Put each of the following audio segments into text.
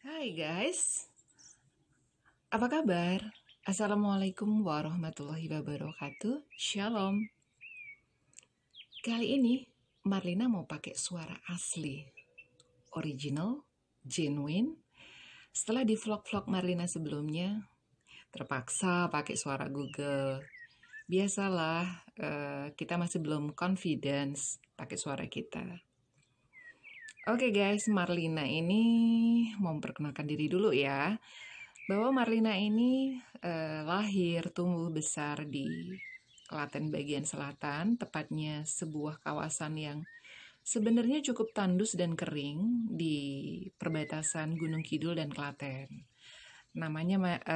Hai guys, apa kabar? Assalamualaikum warahmatullahi wabarakatuh. Shalom. Kali ini Marlina mau pakai suara asli, original, genuine. Setelah di vlog-vlog Marlina sebelumnya, terpaksa pakai suara Google. Biasalah, kita masih belum confidence pakai suara kita. Oke guys, Marlina ini mau memperkenalkan diri dulu ya. Bahwa Marlina ini lahir tumbuh besar di Klaten bagian selatan, tepatnya sebuah kawasan yang sebenarnya cukup tandus dan kering di perbatasan Gunung Kidul dan Klaten. Namanya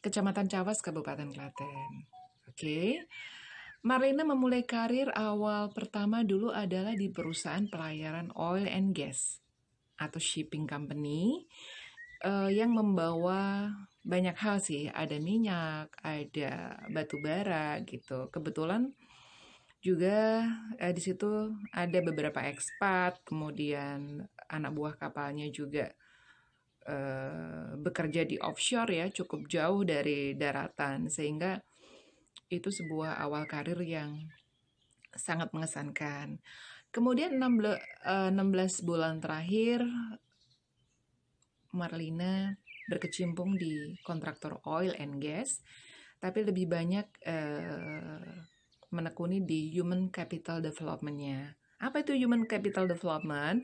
Kecamatan Cawas, Kabupaten Klaten. Oke. Marlina memulai karir awal pertama dulu adalah di perusahaan pelayaran oil and gas atau shipping company yang membawa banyak hal sih. Ada minyak, ada batu bara gitu. Kebetulan juga di situ ada beberapa ekspat, kemudian anak buah kapalnya juga bekerja di offshore ya, cukup jauh dari daratan, sehingga itu sebuah awal karir yang sangat mengesankan. Kemudian 16 bulan terakhir Marlina berkecimpung di kontraktor oil and gas, tapi lebih banyak menekuni di human capital development-nya. Apa itu human capital development?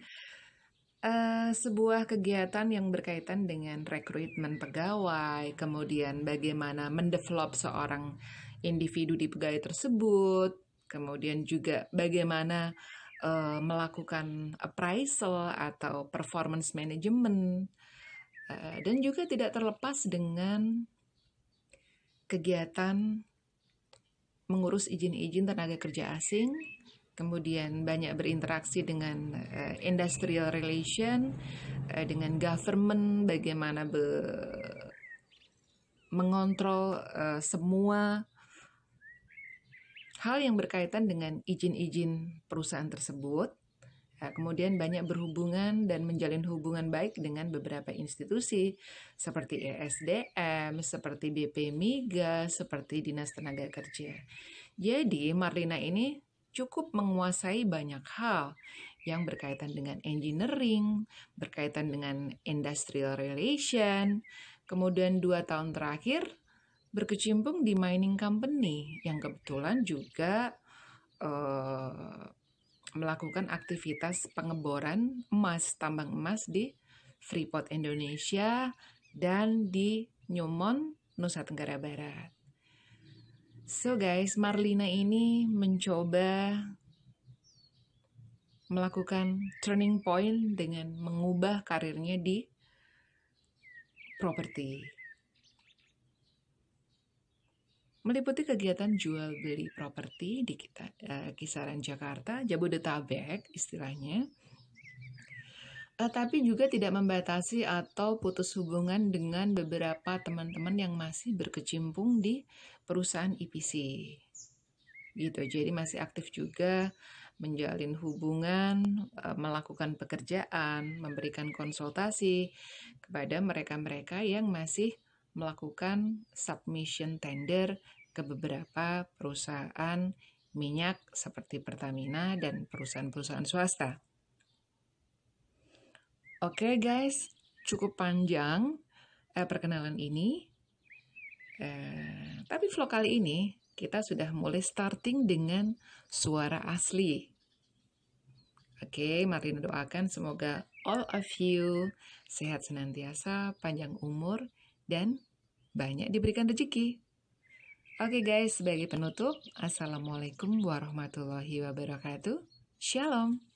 Sebuah kegiatan yang berkaitan dengan rekrutmen pegawai, kemudian bagaimana mendevelop seorang individu di pegawai tersebut, kemudian juga bagaimana melakukan appraisal atau performance management, dan juga tidak terlepas dengan kegiatan mengurus izin-izin tenaga kerja asing, kemudian banyak berinteraksi dengan industrial relation, dengan government, bagaimana mengontrol semua hal yang berkaitan dengan izin-izin perusahaan tersebut. Kemudian banyak berhubungan dan menjalin hubungan baik dengan beberapa institusi seperti ESDM, seperti BP Migas, seperti Dinas Tenaga Kerja. Jadi Marlina ini cukup menguasai banyak hal yang berkaitan dengan engineering, berkaitan dengan industrial relation. Kemudian 2 tahun terakhir berkecimpung di mining company yang kebetulan juga melakukan aktivitas pengeboran emas, tambang emas di Freeport Indonesia dan di Newmont, Nusa Tenggara Barat. So guys, Marlina ini mencoba melakukan turning point dengan mengubah karirnya di properti. Meliputi kegiatan jual beli properti di kisaran Jakarta, Jabodetabek istilahnya. Tapi juga tidak membatasi atau putus hubungan dengan beberapa teman-teman yang masih berkecimpung di perusahaan EPC. Gitu, jadi masih aktif juga menjalin hubungan, melakukan pekerjaan, memberikan konsultasi kepada mereka-mereka yang masih melakukan submission tender ke beberapa perusahaan minyak seperti Pertamina dan perusahaan-perusahaan swasta. Oke guys, cukup panjang perkenalan ini. Tapi vlog kali ini kita sudah mulai starting dengan suara asli. Oke, Marlina doakan semoga all of you sehat senantiasa, panjang umur, dan banyak diberikan rezeki. Oke guys, sebagai penutup, Assalamualaikum warahmatullahi wabarakatuh. Shalom.